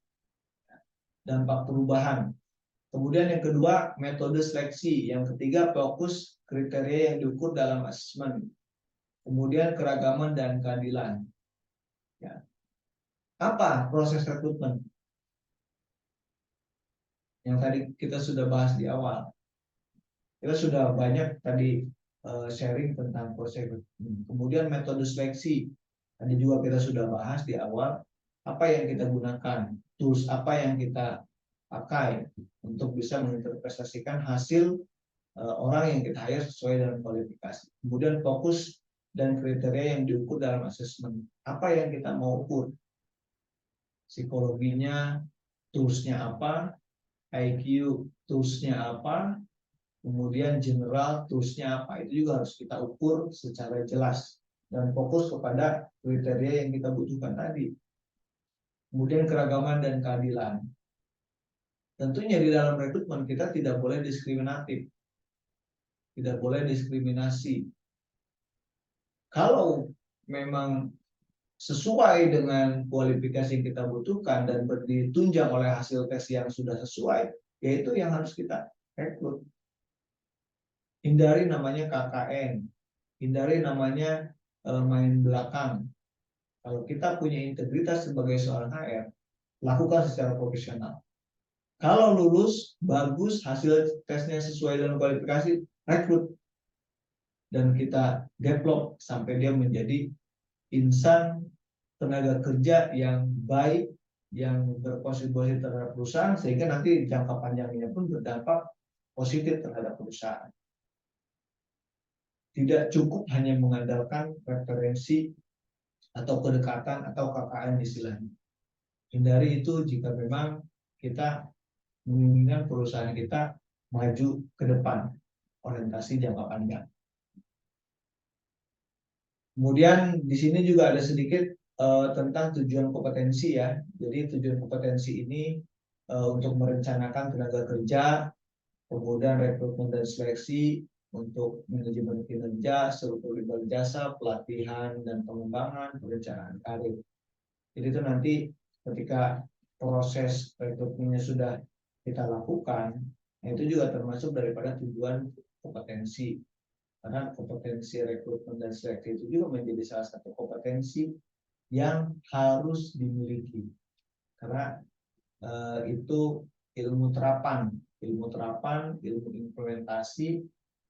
dampak perubahan. Kemudian yang kedua metode seleksi. Yang ketiga fokus kriteria yang diukur dalam asesmen. Kemudian keragaman dan keadilan. Ya. Apa proses rekrutmen? Yang tadi kita sudah bahas di awal. Kita sudah banyak tadi sharing tentang proses rekrutmen. Kemudian metode seleksi. Tadi juga kita sudah bahas di awal. Apa yang kita gunakan, tools apa yang kita pakai untuk bisa menginterpretasikan hasil orang yang kita hire sesuai dengan kualifikasi. Kemudian fokus dan kriteria yang diukur dalam asesmen. Apa yang kita mau ukur? Psikologinya, toolsnya apa? IQ, toolsnya apa? Kemudian general, toolsnya apa? Itu juga harus kita ukur secara jelas dan fokus kepada kriteria yang kita butuhkan tadi. Kemudian keragaman dan keadilan. Tentunya di dalam rekrutmen kita tidak boleh diskriminatif. Tidak boleh diskriminasi. Kalau memang sesuai dengan kualifikasi yang kita butuhkan dan ditunjang oleh hasil tes yang sudah sesuai, yaitu yang harus kita rekrut. Hindari namanya KKN, hindari namanya main belakang. Kalau kita punya integritas sebagai seorang HR, lakukan secara profesional. Kalau lulus, bagus, hasil tesnya sesuai dengan kualifikasi, rekrut. Dan kita develop sampai dia menjadi insan tenaga kerja yang baik, yang berkontribusi terhadap perusahaan, sehingga nanti jangka panjangnya pun berdampak positif terhadap perusahaan. Tidak cukup hanya mengandalkan referensi atau kedekatan atau KKN istilahnya. Hindari itu jika memang kita menginginkan perusahaan kita maju ke depan, orientasi jangka panjang. Kemudian di sini juga ada sedikit tentang tujuan kompetensi ya. Jadi tujuan kompetensi ini untuk merencanakan tenaga kerja, kemudian rekrutmen dan seleksi, untuk manajemen kinerja, struktur jasa, pelatihan dan pengembangan, perencanaan karir. Jadi itu nanti ketika proses rekrutmennya sudah kita lakukan, nah itu juga termasuk daripada tujuan kompetensi. Karena kompetensi rekrutmen dan seleksi itu juga menjadi salah satu kompetensi yang harus dimiliki. Karena itu ilmu terapan, ilmu implementasi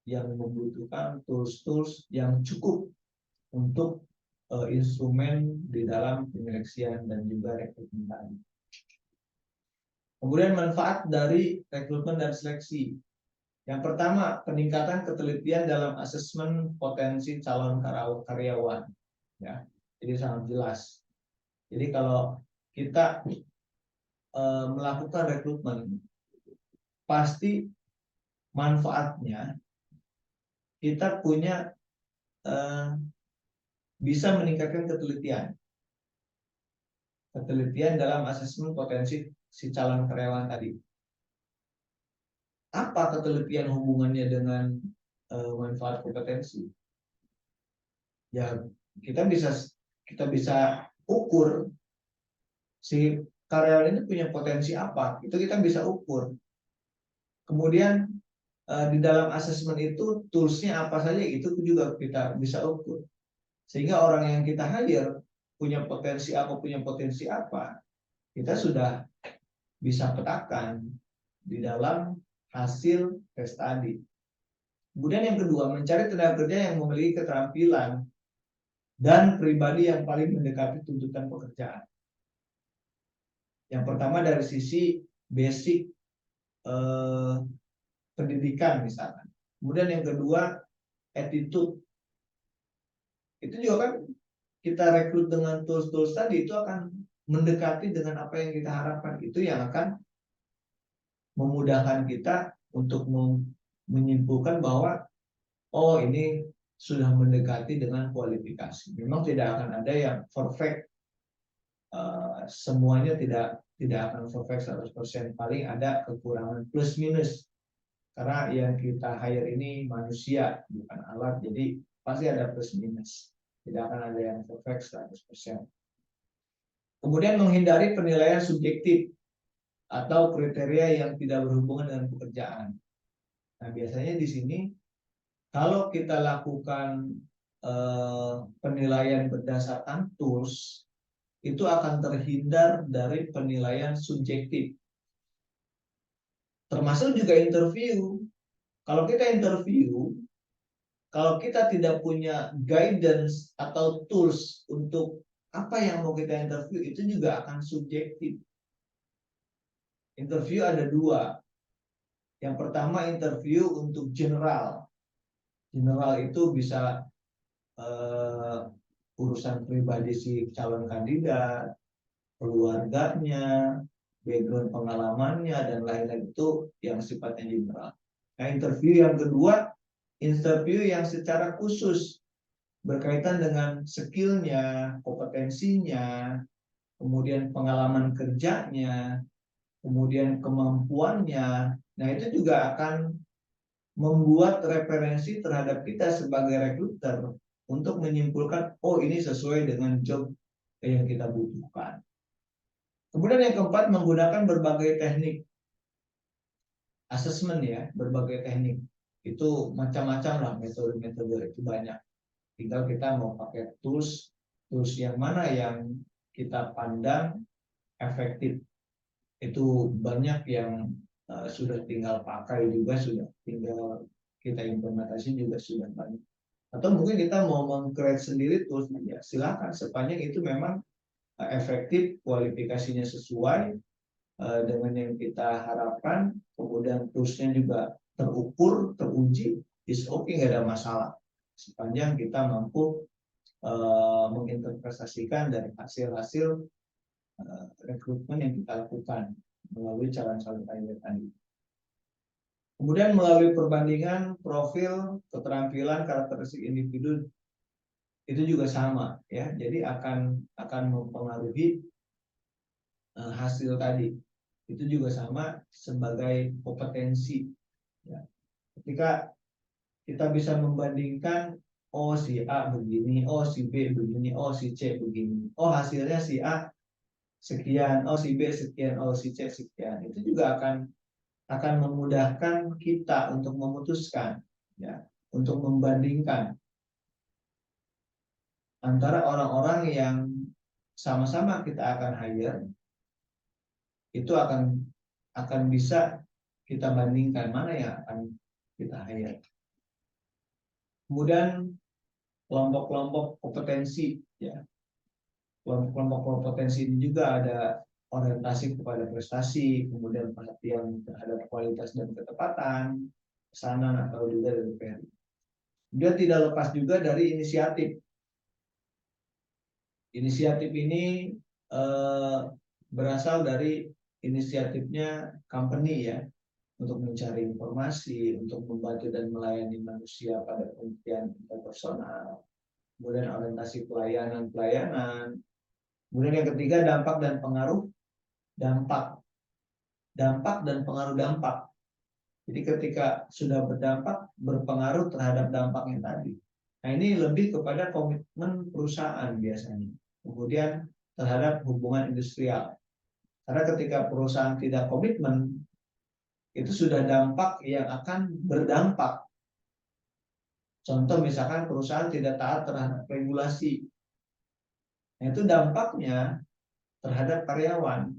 yang membutuhkan tools-tools yang cukup untuk instrumen di dalam penyeleksian dan juga rekrutmen tadi. Kemudian manfaat dari rekrutmen dan seleksi. Yang pertama, peningkatan ketelitian dalam asesmen potensi calon karyawan. Ya, jadi sangat jelas. Jadi kalau kita melakukan rekrutmen, pasti manfaatnya kita punya bisa meningkatkan ketelitian dalam asesmen potensi si calon karyawan tadi. Apa ketelitian hubungannya dengan manfaat kompetensi? Ya, kita bisa ukur si karyawan ini punya potensi apa, itu kita bisa ukur. Kemudian di dalam asesmen itu toolsnya apa saja itu juga kita bisa ukur. Sehingga orang yang kita hire punya potensi apa, kita sudah bisa petakan di dalam hasil tes tadi. Kemudian yang kedua, mencari tenaga kerja yang memiliki keterampilan dan pribadi yang paling mendekati tuntutan pekerjaan. Yang pertama dari sisi basic pendidikan misalkan. Kemudian yang kedua, attitude. Itu juga kan kita rekrut dengan tools-tools tadi, itu akan mendekati dengan apa yang kita harapkan. Itu yang akan memudahkan kita untuk menyimpulkan bahwa oh ini sudah mendekati dengan kualifikasi. Memang tidak akan ada yang perfect. Semuanya tidak akan perfect 100%. Paling ada kekurangan plus minus. Karena yang kita hire ini manusia, bukan alat. Jadi pasti ada plus minus. Tidak akan ada yang perfect 100%. Kemudian menghindari penilaian subjektif atau kriteria yang tidak berhubungan dengan pekerjaan. Nah, biasanya di sini kalau kita lakukan penilaian berdasarkan tools, itu akan terhindar dari penilaian subjektif. Termasuk juga interview. Kalau kita interview, kalau kita tidak punya guidance atau tools untuk apa yang mau kita interview, itu juga akan subjektif. Interview ada dua. Yang pertama interview untuk general. General itu bisa urusan pribadi si calon kandidat, keluarganya, background pengalamannya, dan lain-lain, itu yang sifatnya general. Nah, interview yang kedua, interview yang secara khusus berkaitan dengan skillnya, kompetensinya, kemudian pengalaman kerjanya, kemudian kemampuannya. Nah, itu juga akan membuat referensi terhadap kita sebagai rekruter untuk menyimpulkan, oh ini sesuai dengan job yang kita butuhkan. Kemudian yang keempat, menggunakan berbagai teknik asesmen ya, berbagai teknik. Itu macam-macam lah, metode-metode itu banyak. Tinggal kita mau pakai tools yang mana yang kita pandang efektif. Itu banyak yang sudah tinggal pakai juga, sudah tinggal kita implementasi juga sudah banyak. Atau mungkin kita mau meng-create sendiri tools, ya silakan, sepanjang itu memang efektif, kualifikasinya sesuai dengan yang kita harapkan, kemudian toolsnya juga terukur, teruji, is okay, nggak ada masalah. Sepanjang kita mampu menginterpretasikan dari hasil-hasil rekrutmen yang kita lakukan melalui calon-calon kandidat tadi. Kemudian melalui perbandingan profil, keterampilan, karakteristik individu, itu juga sama ya. Jadi akan mempengaruhi hasil tadi. Itu juga sama sebagai kompetensi. Ya. Ketika kita bisa membandingkan, oh si A begini, oh si B begini, oh si C begini, oh hasilnya si A sekian, oh si B sekian, oh si C sekian. Itu juga akan memudahkan kita untuk memutuskan, ya, untuk membandingkan antara orang-orang yang sama-sama kita akan hire, itu akan bisa kita bandingkan mana yang akan kita hire. Kemudian kelompok-kelompok kompetensi, ya, kelompok kompetensi ini juga ada orientasi kepada prestasi, kemudian perhatian terhadap kualitas dan ketepatan, pesanan atau juga dari delivery. Dia tidak lepas juga dari inisiatif. Inisiatif ini berasal dari inisiatifnya company, ya, untuk mencari informasi, untuk membantu dan melayani manusia pada pengertian interpersonal, kemudian orientasi pelayanan. Kemudian yang ketiga dampak dan pengaruh dampak. Dampak dan pengaruh dampak. Jadi ketika sudah berdampak, berpengaruh terhadap dampaknya tadi. Nah ini lebih kepada komitmen perusahaan biasanya. Kemudian terhadap hubungan industrial. Karena ketika perusahaan tidak komitmen, itu sudah dampak yang akan berdampak. Contoh misalkan perusahaan tidak taat terhadap regulasi. Nah itu dampaknya terhadap karyawan.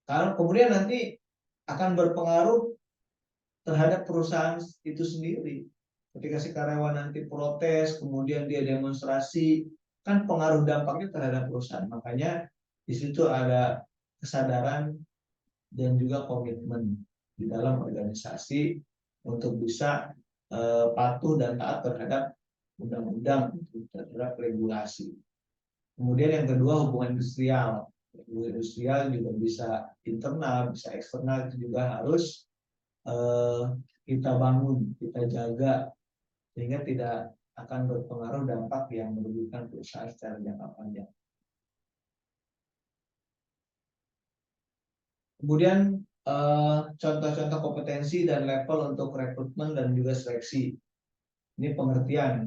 Kalau kemudian nanti akan berpengaruh terhadap perusahaan itu sendiri. Ketika si karyawan nanti protes, kemudian dia demonstrasi, kan pengaruh dampaknya terhadap perusahaan. Makanya di situ ada kesadaran dan juga komitmen di dalam organisasi untuk bisa patuh dan taat terhadap undang-undang, terhadap regulasi. Kemudian yang kedua hubungan industrial. Hubungan industrial juga bisa internal, bisa eksternal, itu juga harus kita bangun, kita jaga, sehingga tidak akan berpengaruh dampak yang merugikan perusahaan secara jangka panjang. Kemudian contoh-contoh kompetensi dan level untuk rekrutmen dan juga seleksi. Ini pengertian.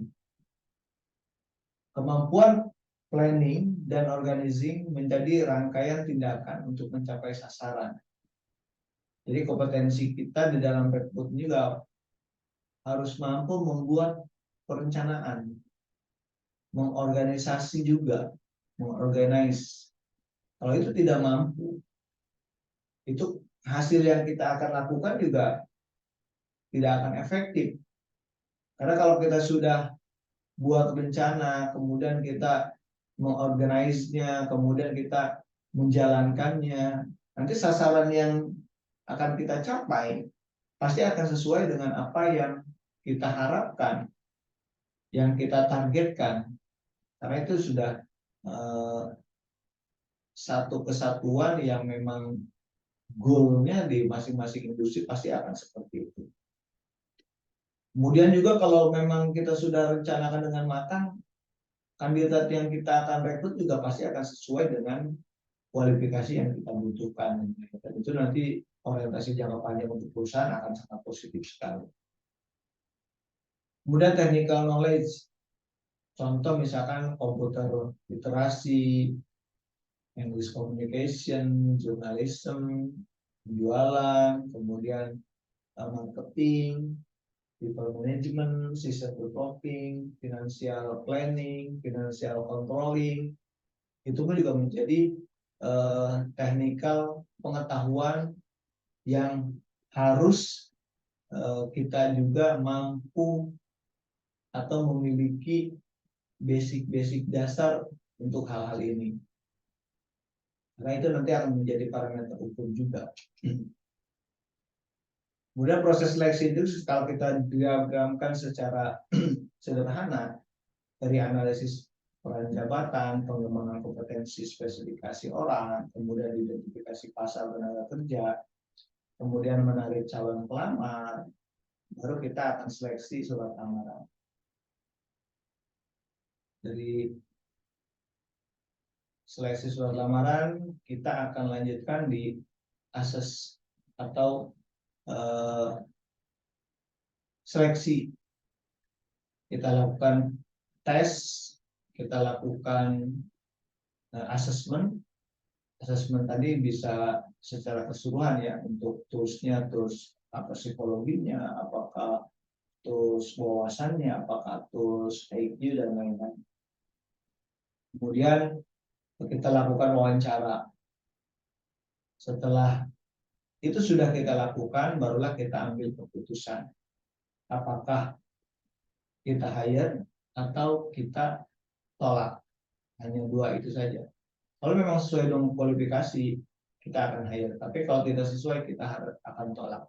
Kemampuan planning dan organizing menjadi rangkaian tindakan untuk mencapai sasaran. Jadi kompetensi kita di dalam rekrutmen juga harus mampu membuat perencanaan, mengorganisasi juga, mengorganize. Kalau itu tidak mampu, itu hasil yang kita akan lakukan juga tidak akan efektif. Karena kalau kita sudah buat rencana, kemudian kita mengorganisasinya, kemudian kita menjalankannya, nanti sasaran yang akan kita capai pasti akan sesuai dengan apa yang kita harapkan, yang kita targetkan. Karena itu sudah satu kesatuan yang memang goalnya di masing-masing industri pasti akan seperti itu. Kemudian juga kalau memang kita sudah rencanakan dengan matang, kandidat yang kita akan rekrut juga pasti akan sesuai dengan kualifikasi yang kita butuhkan. Dan itu nanti orientasi jangka panjang untuk perusahaan akan sangat positif sekali. Kemudian technical knowledge, contoh misalkan komputer literasi, English communication, journalism, penjualan, kemudian marketing, people management, system developing, financial planning, financial controlling, itu pun juga menjadi teknikal pengetahuan yang harus kita juga mampu atau memiliki basic-basic dasar untuk hal-hal ini. Karena itu nanti akan menjadi parameter ukur juga. Kemudian proses seleksi itu kalau kita diagramkan secara sederhana dari analisis peran jabatan, pengembangan kompetensi spesifikasi orang, kemudian identifikasi pasar tenaga kerja, kemudian menarik calon pelamar, baru kita akan seleksi surat lamaran. Dari seleksi surat lamaran, kita akan lanjutkan di assess atau seleksi. Kita lakukan tes, kita lakukan assessment, Assessment tadi bisa secara keseluruhan ya, untuk toolsnya, tools apa psikologinya, apakah tools wawasannya, apakah tools IQ dan lain-lain. Kemudian kita lakukan wawancara. Setelah itu sudah kita lakukan, barulah kita ambil keputusan apakah kita hire atau kita tolak. Hanya dua itu saja. Kalau memang sesuai dengan kualifikasi, kita akan hire. Tapi kalau tidak sesuai, kita akan tolak.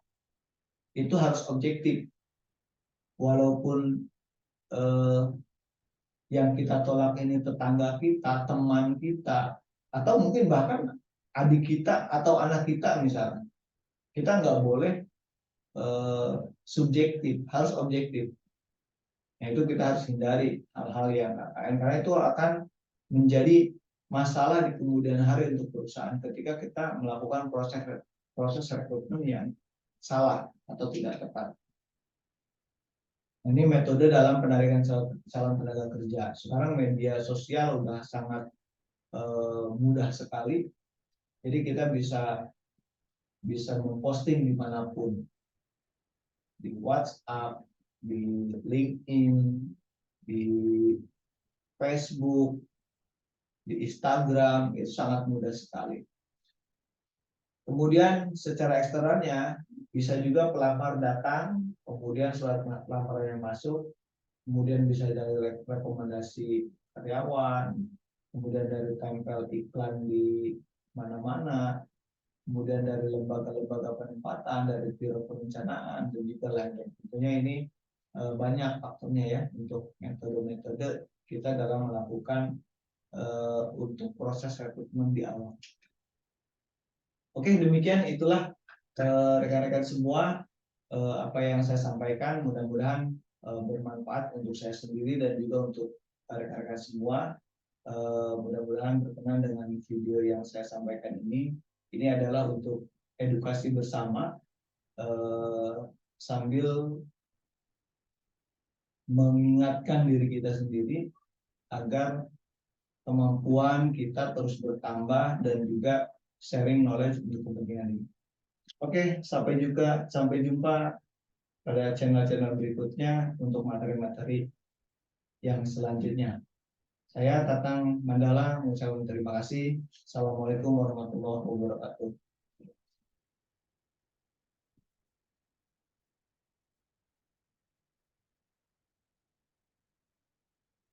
Itu harus objektif. Walaupun yang kita tolak ini tetangga kita, teman kita, atau mungkin bahkan adik kita atau anak kita misalnya. Kita nggak boleh subjektif, harus objektif. Nah, itu kita harus hindari hal-hal yang karena itu akan menjadi masalah di kemudian hari untuk perusahaan ketika kita melakukan proses rekrutmen yang salah atau tidak tepat. Ini metode dalam penarikan calon tenaga kerja. Sekarang media sosial udah sangat mudah sekali, jadi kita bisa memposting dimanapun, di WhatsApp, di LinkedIn, di Facebook, di Instagram, itu sangat mudah sekali. Kemudian secara eksternalnya bisa juga pelamar datang, kemudian surat lamaran yang masuk, kemudian bisa dari rekomendasi karyawan, kemudian dari tempel iklan di mana-mana, kemudian dari lembaga-lembaga penempatan, dari biro perencanaan, dan juga lainnya. Tentunya ini banyak faktornya ya untuk metode-metode kita dalam melakukan untuk proses rekrutmen di awal. Oke, demikian itulah rekan-rekan semua apa yang saya sampaikan. Mudah-mudahan bermanfaat untuk saya sendiri dan juga untuk rekan-rekan semua. Mudah-mudahan berkenan dengan video yang saya sampaikan ini. Ini adalah untuk edukasi bersama sambil mengingatkan diri kita sendiri agar kemampuan kita terus bertambah dan juga sharing knowledge untuk kepentingan ini. Oke, sampai jumpa pada channel-channel berikutnya untuk materi-materi yang selanjutnya. Saya Tatang Mandala mengucapkan terima kasih. Assalamualaikum warahmatullahi wabarakatuh.